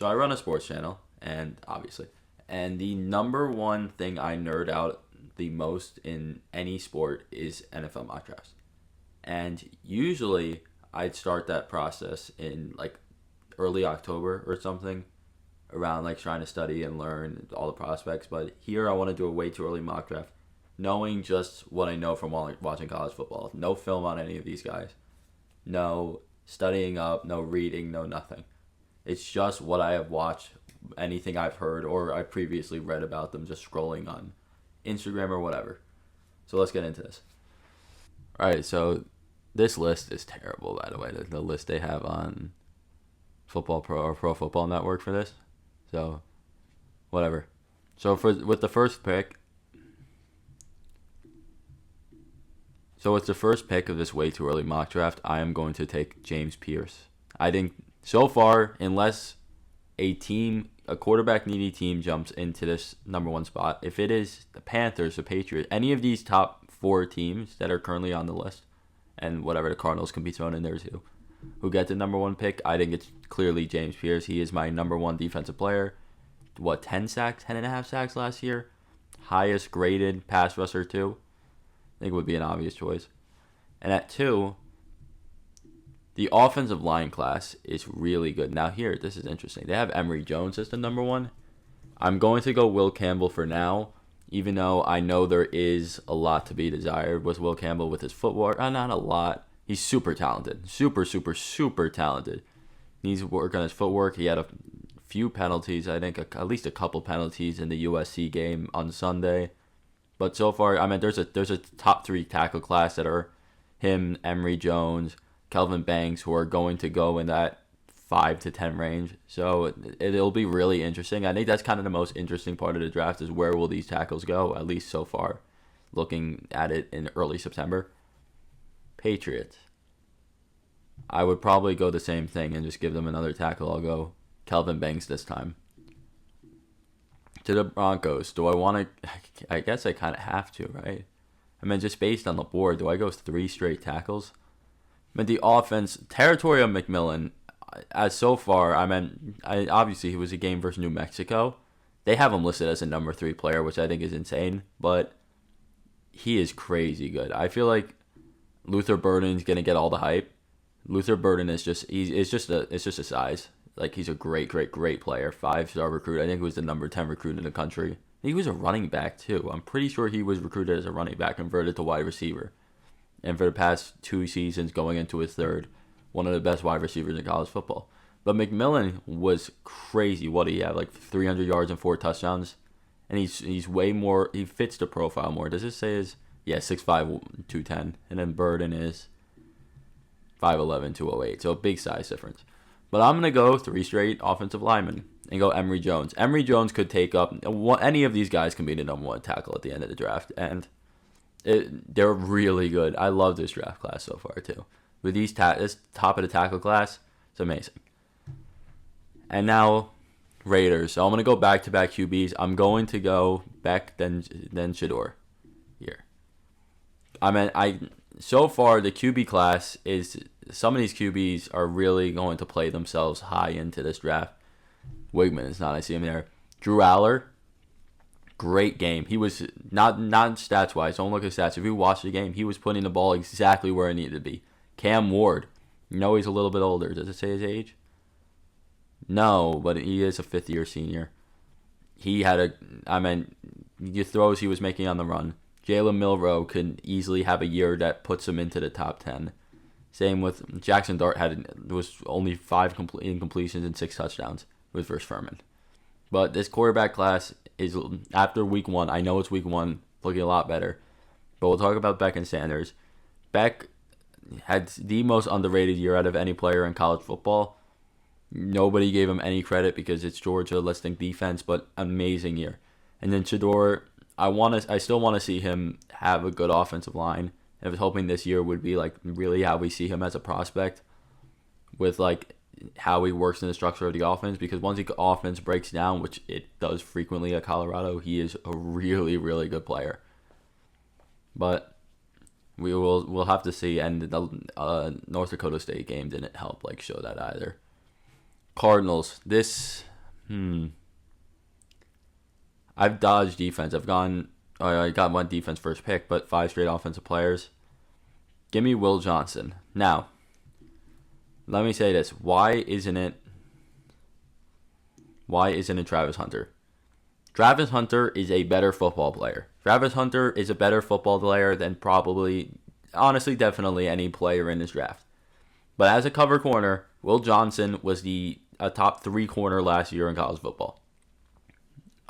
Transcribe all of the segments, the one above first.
So I run a sports channel, and obviously, and the number one thing I nerd out the most in any sport is NFL mock drafts. And usually I'd start that process in like early October or something, around like trying to study and learn all the prospects. But here I want to do a way too early mock draft, knowing just what I know from watching college football. No film on any of these guys. No studying up, no reading, no nothing. It's just what I have watched, anything I've heard or I previously read about them just scrolling on Instagram or whatever. So let's get into this. All right, so this list is terrible, by the way. The list they have on Football Pro or Pro Football Network for this. So, whatever. So with the first pick, with the first pick of this way too early mock draft, I am going to take James Pierce. I think so far, unless a quarterback needy team jumps into this number one spot, if it is the Panthers, the Patriots, any of these top four teams that are currently on the list, and whatever, the Cardinals can be thrown in there too, who get the number one pick, I think it's clearly James Pierce. He is my number one defensive player. 10 sacks, 10.5 sacks last year? Highest graded pass rusher too. I think it would be an obvious choice. And at 2, the offensive line class is really good. Now here, this is interesting. They have Emory Jones as the number 1. I'm going to go Will Campbell for now, even though I know there is a lot to be desired with Will Campbell with his footwork. Not a lot. He's super talented. Super, super, super talented. Needs to work on his footwork. He had a few penalties. I think at least a couple penalties in the USC game on Sunday. But so far, I mean, there's a top 3 tackle class that are him, Emory Jones, Kelvin Banks, who are going to go in that 5 to 10 range. So it'll be really interesting. I think that's kind of the most interesting part of the draft is where will these tackles go, at least so far, looking at it in early September. Patriots. I would probably go the same thing and just give them another tackle. I'll go Kelvin Banks this time. To the Broncos, do I want to? I guess I kind of have to, right? I mean, just based on the board, do I go 3 straight tackles? I mean, the offense, Territorial McMillan, as so far, obviously he was a game versus New Mexico. They have him listed as a number 3 player, which I think is insane, but he is crazy good. I feel like Luther Burden's gonna get all the hype. Luther Burden is just a size. Like, he's a great, great, great player. 5-star recruit. I think he was the number 10 recruit in the country. He was a running back, too. I'm pretty sure he was recruited as a running back, converted to wide receiver. And for the past 2 seasons, going into his third, one of the best wide receivers in college football. But McMillan was crazy. What did he have? Like 300 yards and 4 touchdowns? And he's way more, he fits the profile more. Does this say is, 6'5", 210. And then Burden is 5'11", 208. So a big size difference. But I'm going to go 3 straight offensive linemen and go Emory Jones. Emory Jones could take up, any of these guys can be the number 1 tackle at the end of the draft. And they're really good. I love this draft class so far, too. With this top of the tackle class, it's amazing. And now, Raiders. So I'm going to go back-to-back QBs. I'm going to go Beck, then Shador here. So far, the QB class is, some of these QBs are really going to play themselves high into this draft. Wigman is not. I see him there. Drew Aller, great game. He was, not stats-wise, don't look at stats. If you watch the game, he was putting the ball exactly where it needed to be. Cam Ward, he's a little bit older. Does it say his age? No, but he is a 5th-year senior. He had the throws he was making on the run. Jalen Milroe could easily have a year that puts him into the top 10. Same with Jackson Dart was only 5 incompletions and 6 touchdowns with versus Furman. But this quarterback class is, after week 1, I know it's week 1, looking a lot better. But we'll talk about Beck and Sanders. Beck had the most underrated year out of any player in college football. Nobody gave him any credit because it's Georgia, let's think defense, but amazing year. And then Shador, I still want to see him have a good offensive line. I was hoping this year would be like really how we see him as a prospect, with like how he works in the structure of the offense. Because once the offense breaks down, which it does frequently at Colorado, he is a really, really good player. But we'll have to see. And the North Dakota State game didn't help show that either. Cardinals. This Hmm. I've dodged defense. I got one defense first pick, but 5 straight offensive players. Give me Will Johnson. Now, let me say this. Why isn't it Travis Hunter? Travis Hunter is a better football player. Travis Hunter is a better football player than probably, honestly, definitely any player in this draft. But as a cover corner, Will Johnson was a top 3 corner last year in college football.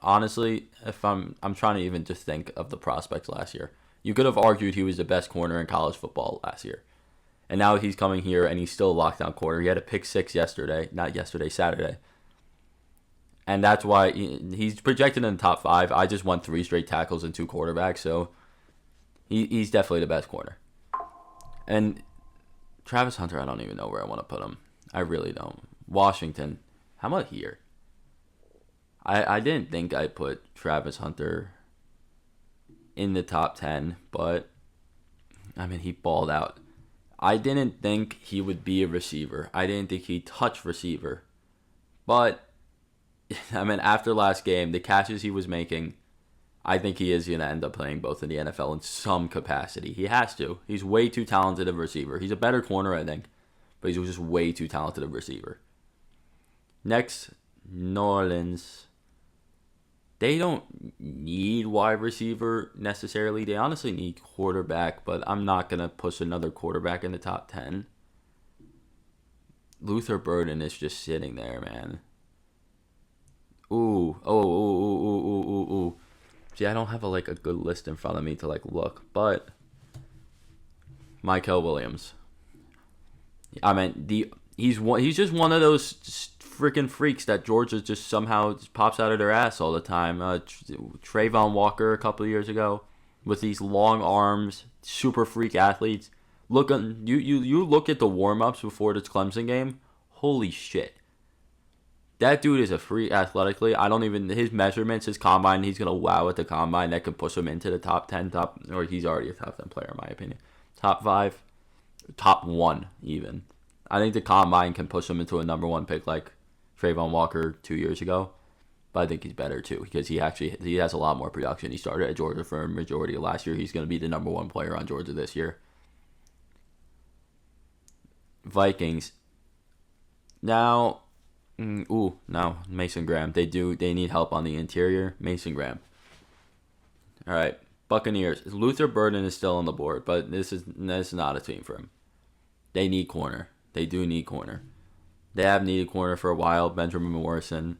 Honestly, if I'm trying to even just think of the prospects last year. You could have argued he was the best corner in college football last year. And now he's coming here and he's still a lockdown corner. He had a pick 6 Saturday. And that's why he's projected in the top 5. I just won 3 straight tackles and 2 quarterbacks, so he's definitely the best corner. And Travis Hunter, I don't even know where I want to put him. I really don't. Washington, how about here? I didn't think I put Travis Hunter in the top 10, but I mean, he balled out. I didn't think he would be a receiver. I didn't think he'd touch receiver. But, I mean, after last game, the catches he was making, I think he is going to end up playing both in the NFL in some capacity. He has to. He's way too talented of a receiver. He's a better corner, I think, but he's just way too talented of a receiver. Next, New Orleans. They don't need wide receiver necessarily. They honestly need quarterback, but I'm not going to push another quarterback in the top 10. Luther Burden is just sitting there, man. Ooh. See, I don't have a good list in front of me to look, but Mykel Williams. I mean, he's just one of those freaking freaks that Georgia just somehow just pops out of their ass all the time. Trayvon Walker a couple of years ago with these long arms, super freak athletes. You look at the warm-ups before this Clemson game. Holy shit. That dude is a freak athletically. His measurements, his combine, he's going to wow at the combine. That could push him into the top 10, or he's already a top 10 player in my opinion. Top 5, top 1 even. I think the combine can push him into a number 1 pick like Trayvon Walker 2 years ago. But I think he's better too because he has a lot more production. He started at Georgia for a majority of last year. He's going to be the number 1 player on Georgia this year. Vikings. Now, Mason Graham. They need help on the interior. Mason Graham. All right, Buccaneers. Luther Burden is still on the board, but this is not a team for him. They need corner. They do need corner. They have needed corner for a while. Benjamin Morrison.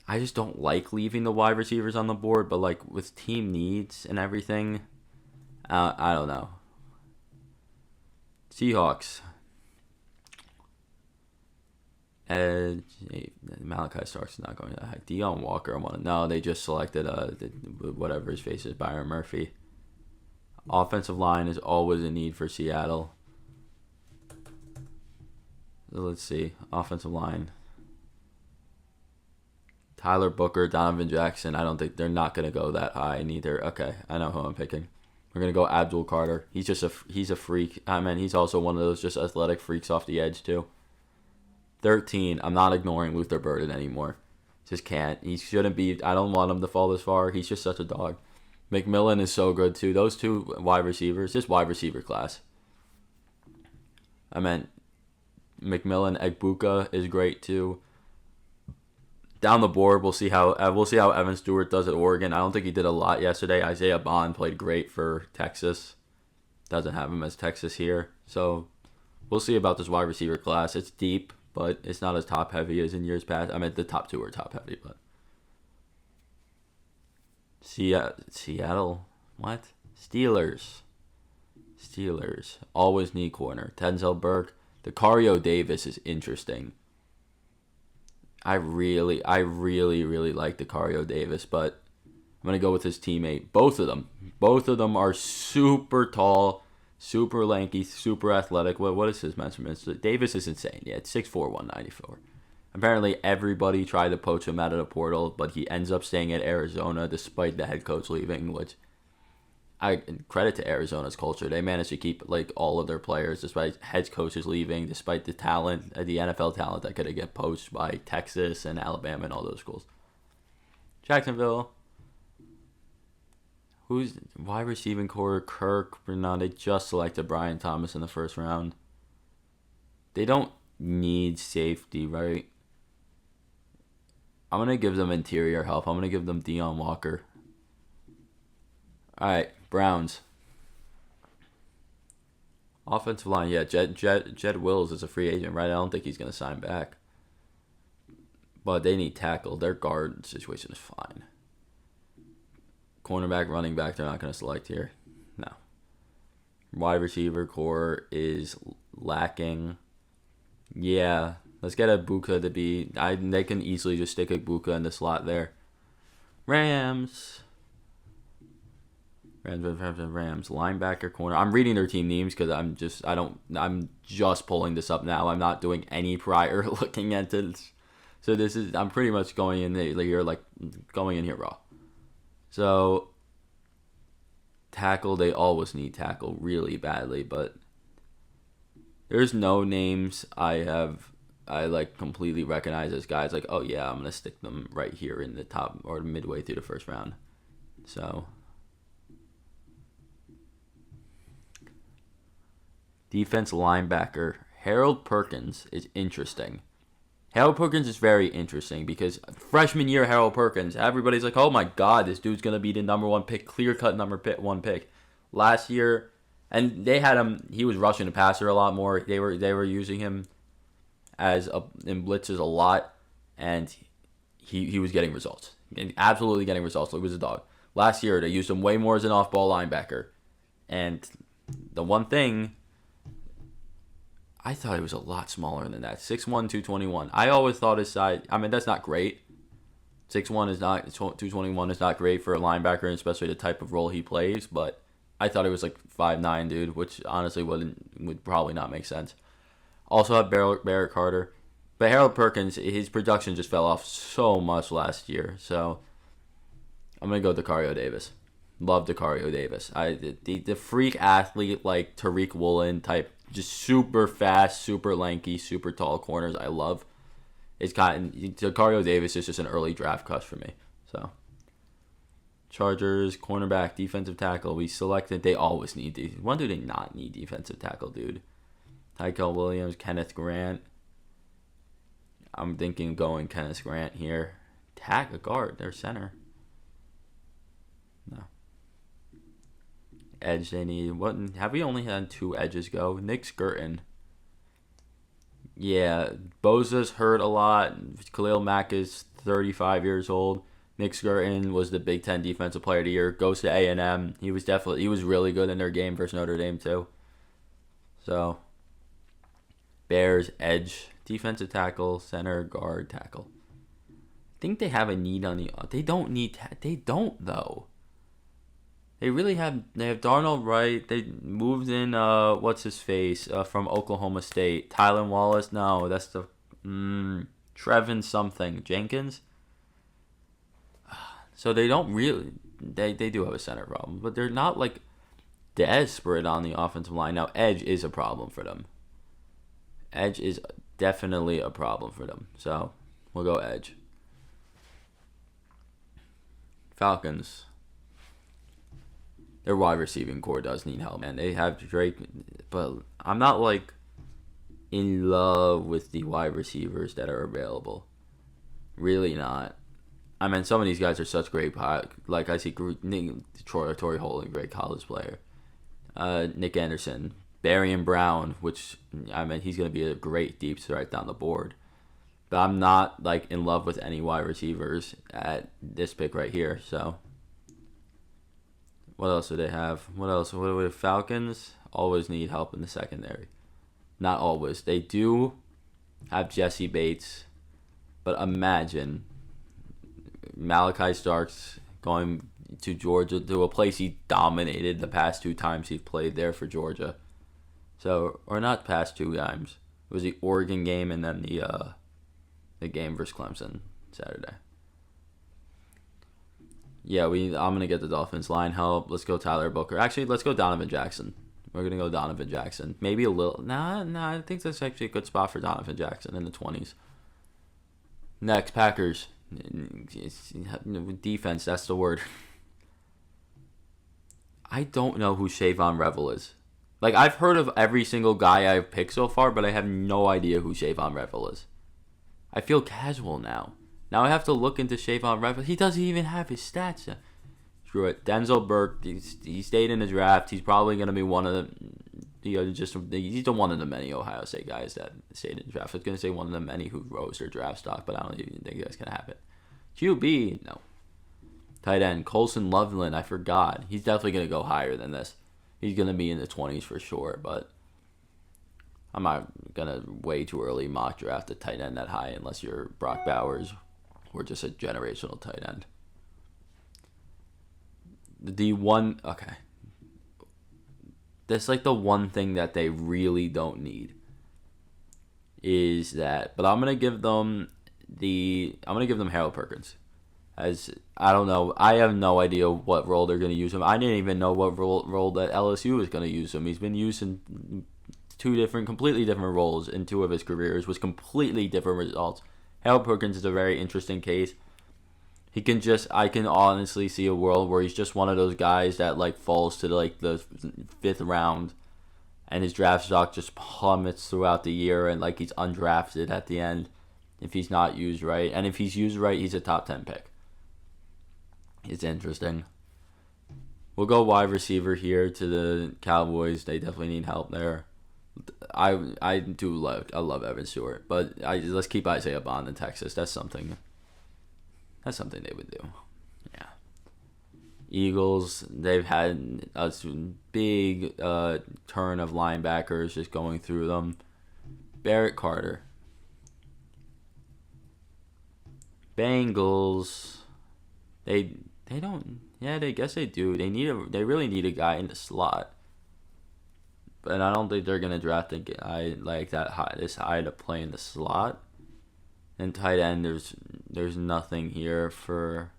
I just don't like leaving the wide receivers on the board, but with team needs and everything, I don't know. Seahawks. Malachi Stark's not going to heck. Deion Walker. No, they just selected whatever his face is, Byron Murphy. Offensive line is always a need for Seattle. Let's see. Offensive line. Tyler Booker, Donovan Jackson. I don't think they're not going to go that high neither. Okay, I know who I'm picking. We're going to go Abdul Carter. He's a freak. I mean, he's also one of those just athletic freaks off the edge too. 13. I'm not ignoring Luther Burden anymore. Just can't. He shouldn't be. I don't want him to fall this far. He's just such a dog. McMillan is so good too. Those 2 wide receivers, just wide receiver class. I meant McMillan. Egbuka is great too. Down the board, we'll see how Evan Stewart does at Oregon. I don't think he did a lot yesterday. Isaiah Bond played great for Texas. Doesn't have him as Texas here, so we'll see about this wide receiver class. It's deep, but it's not as top heavy as in years past. I mean, the top 2 are top heavy, but Seattle, what? Steelers always need corner. Denzel Burke. Dacario Davis is interesting. I really like Dacario Davis, but I'm gonna go with his teammate. Both of them are super tall, super lanky, super athletic. What is his measurements? Davis is insane. Yeah, it's 6'4", 194. Apparently, everybody tried to poach him out of the portal, but he ends up staying at Arizona despite the head coach leaving, which I credit to Arizona's culture. They managed to keep like all of their players despite head coaches leaving, despite the talent, the NFL talent that could get poached by Texas and Alabama and all those schools. Jacksonville. Who's wide receiving core? Kirk, Bernard. They just selected Brian Thomas in the first round. They don't need safety, right? I'm going to give them interior help. I'm going to give them Deion Walker. All right, Browns. Offensive line, yeah, Jed Wills is a free agent, right? I don't think he's going to sign back. But they need tackle. Their guard situation is fine. Cornerback, running back, they're not going to select here. No. Wide receiver core is lacking. Yeah, let's get Ibuka to be... They can easily just stick Ibuka in the slot there. Rams. Linebacker, corner. I'm reading their team names because I'm just pulling this up now. I'm not doing any prior looking at this. So I'm pretty much going in here raw. So tackle, they always need tackle really badly, but there's no names I completely recognize as guys like, oh yeah, I'm gonna stick them right here in the top or midway through the first round. So defense linebacker Harold Perkins is interesting. Harold Perkins is very interesting because freshman year Harold Perkins, everybody's like, oh my god, this dude's gonna be the number one pick, clear cut number one pick. Last year, and they had him. He was rushing the passer a lot more. They were using him in blitzes a lot, and he was getting results. Absolutely getting results. It was a dog. Last year they used him way more as an off-ball linebacker, and the one thing. I thought he was a lot smaller than that. 6'1", 221. I always thought his size... I mean, that's not great. 6'1" is not... 221 is not great for a linebacker, and especially the type of role he plays, but I thought he was like 5'9", dude, which honestly would probably not make sense. Also have Barrett Carter. But Harold Perkins, his production just fell off so much last year, so I'm going to go Dekario Davis. Love Dekario Davis. The freak athlete like Tariq Woolen type, just super fast, super lanky, super tall corners I love. Dekario Davis is just an early draft cut for me. So Chargers, cornerback, defensive tackle. We selected. They always need when do they not need defensive tackle, dude? Tykel Williams, Kenneth Grant. I'm thinking going Kenneth Grant here. A guard, their center. No. Edge they need. What have we only had 2 edges go? Nick Skirton. Yeah, Bosa's hurt a lot. Khalil Mack is 35 years old. Nick Skirton was the Big Ten Defensive Player of the Year. Goes to A&M. He was really good in their game versus Notre Dame too. So Bears edge, defensive tackle, center, guard, tackle. I think they have a need on the. They don't need. They don't though. They really have. They have Darnell Wright. They moved in. What's his face from Oklahoma State? Tylan Wallace. No, that's the. Trevin something Jenkins. So they don't really. They do have a center problem, but they're not like desperate on the offensive line. Now edge is a problem for them. Edge is definitely a problem for them. So we'll go edge. Falcons. Their wide receiving core does need help, man. They have Drake, but I'm not like in love with the wide receivers that are available. Really not. I mean, some of these guys are such great. Like I see Torrey Holt, great college player. Nick Anderson, Barian Brown, which I mean he's gonna be a great deep threat down the board. But I'm not like in love with any wide receivers at this pick right here. So. What else do they have? What do we have? Falcons always need help in the secondary. Not always. They do have Jesse Bates, but imagine Malachi Starks going to Georgia, to a place he dominated the past 2 times he played there for Georgia. So, or not past 2 times. It was the Oregon game and then the game versus Clemson Saturday. Yeah, I'm gonna get the Dolphins line help. Let's go Tyler Booker. Actually, let's go Donovan Jackson. We're gonna go Donovan Jackson. Maybe a little. Nah. I think that's actually a good spot for Donovan Jackson in the 20s. Next, Packers. Defense. That's the word. I don't know who Shavon Revel is. Like, I've heard of every single guy I've picked so far, but I have no idea who Shavon Revel is. I feel casual now. Now I have to look into Shavon Revel. He doesn't even have his stats. Screw it. Denzel Burke, he stayed in the draft. He's probably going to be one of the, he's the one of the many Ohio State guys that stayed in the draft. I was going to say one of the many who rose their draft stock, but I don't even think that's going to happen. QB, no. Tight end, Colson Loveland, I forgot. He's definitely going to go higher than this. He's going to be in the 20s for sure, but I'm not going to way too early mock draft a tight end that high unless you're Brock Bowers or just a generational tight end. Okay. That's like the one thing that they really don't need is that, but I'm going to give them Harold Perkins. As I don't know, I have no idea what role they're going to use him. I didn't even know what role that LSU was going to use him. He's been used in completely different roles in two of his careers with completely different results. Harold Perkins is a very interesting case. I can honestly see a world where he's just one of those guys that like falls to like the 5th round, and his draft stock just plummets throughout the year, and like he's undrafted at the end if he's not used right. And if he's used right, he's a top 10 pick. It's interesting. We'll go wide receiver here to the Cowboys. They definitely need help there. I love Evan Stewart, but let's keep Isaiah Bond in Texas. That's something they would do. Yeah. Eagles, they've had a big turn of linebackers just going through them. Barrett Carter. Bengals, they don't. Yeah, they guess they do. They really need a guy in the slot. But I don't think they're gonna draft a guy like that this high to play in the slot. And tight end, there's nothing here for.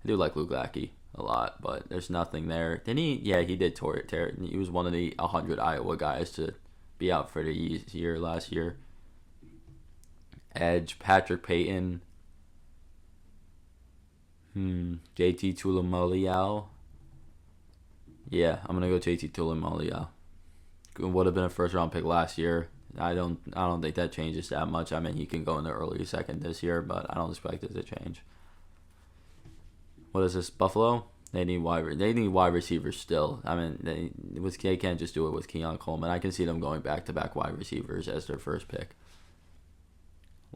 I do like Luke Lackey a lot, but there's nothing there. Didn't he? Yeah, he did tear. He was one of the 100 Iowa guys to be out for the year last year. Edge, Patrick Payton. JT Tuimoloau. Yeah, I'm gonna go JT Tuimoloau. Would have been a first round pick last year. I don't think that changes that much. I mean, he can go in the early second this year, but I don't expect it to change. What is this, Buffalo? They need wide receivers still. I mean, they can't just do it with Keon Coleman. I can see them going back to back wide receivers as their first pick.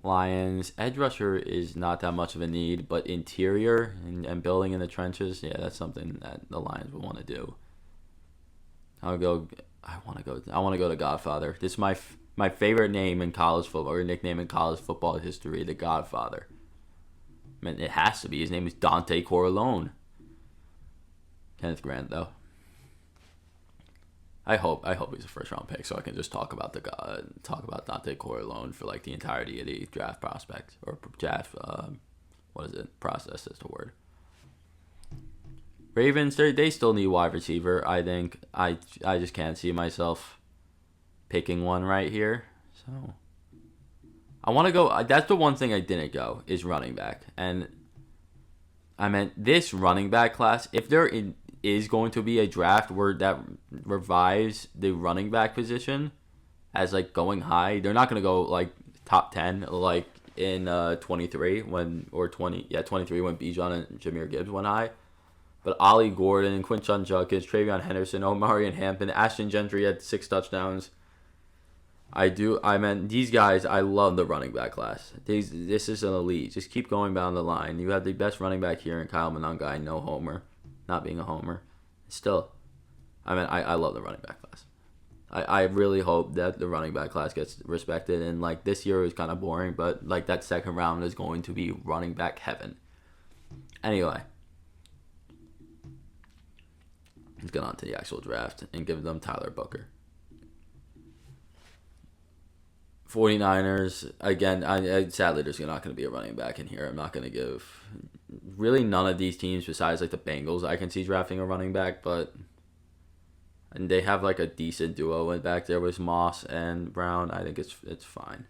Lions, edge rusher is not that much of a need, but interior and building in the trenches, yeah, that's something that the Lions would want to do. I want to go to Godfather. This is my favorite name in college football, or nickname in college football history, the Godfather. I mean, it has to be. His name is Dante Corleone. Kenneth Grant, though. I hope he's a first round pick, so I can just talk about Dante Corleone for like the entirety of the draft prospect or draft. Process is the word. Ravens, they still need wide receiver. I think I just can't see myself picking one right here. So I want to go. That's the one thing I didn't go is running back, and I meant this running back class. If there is going to be a draft where that revives the running back position as like going high, they're not going to go like top 10 like in 23 when Bijan and Jahmyr Gibbs went high. But Ollie Gordon, Quinshon Judkins, Travion Henderson, Omarion Hampton, Ashton Gentry had 6 touchdowns. These guys, I love the running back class. This is an elite. Just keep going down the line. You have the best running back here in Kyle Monangai, no homer. Not being a homer. Still, I love the running back class. I really hope that the running back class gets respected. And like this year was kind of boring, but like that second round is going to be running back heaven. Anyway, let's get on to the actual draft and give them Tyler Booker. 49ers, again, sadly there's not going to be a running back in here. I'm not going to give really none of these teams besides like the Bengals I can see drafting a running back, but and they have like a decent duo in back there with Moss and Brown. I think it's fine.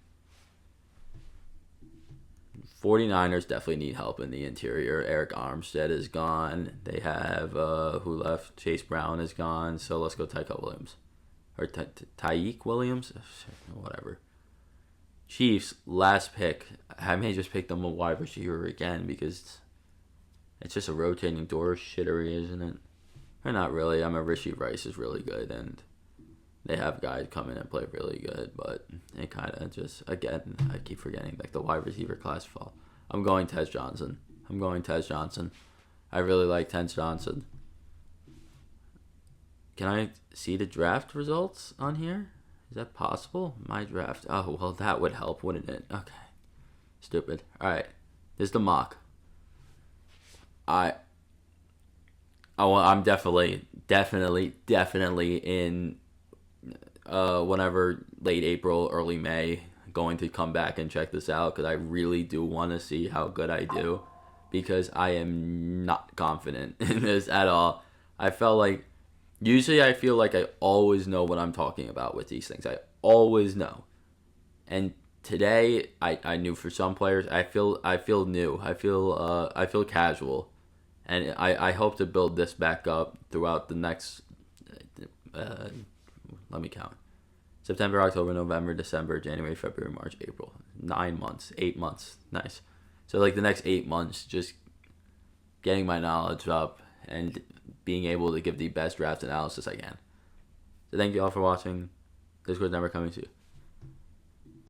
49ers definitely need help in the interior. Eric Armstead is gone. They have who left? Chase Brown is gone. So let's go Tyke Williams or Tyke Williams, whatever. Chiefs last pick. I may just pick them a wide receiver again because it's just a rotating door shittery, isn't it? Or not really. I mean, Rashee Rice is really good, and they have guys come in and play really good, but it kind of just, again, I keep forgetting, like, the wide receiver class fall. I'm going Tez Johnson. I really like Tez Johnson. Can I see the draft results on here? Is that possible? My draft. Oh, well, that would help, wouldn't it? Okay. Stupid. All right. This is the mock. I'm definitely in whenever late April, early May, going to come back and check this out because I really do want to see how good I do because I am not confident in this at all. I felt like usually I feel like I always know what I'm talking about with these things. I always know. And today I knew for some players I feel new. I feel casual. And I hope to build this back up throughout the next let me count. September, October, November, December, January, February, March, April. 9 months, 8 months. Nice. So like the next 8 months, just getting my knowledge up and being able to give the best draft analysis I can. So thank you all for watching. Discord number coming to you.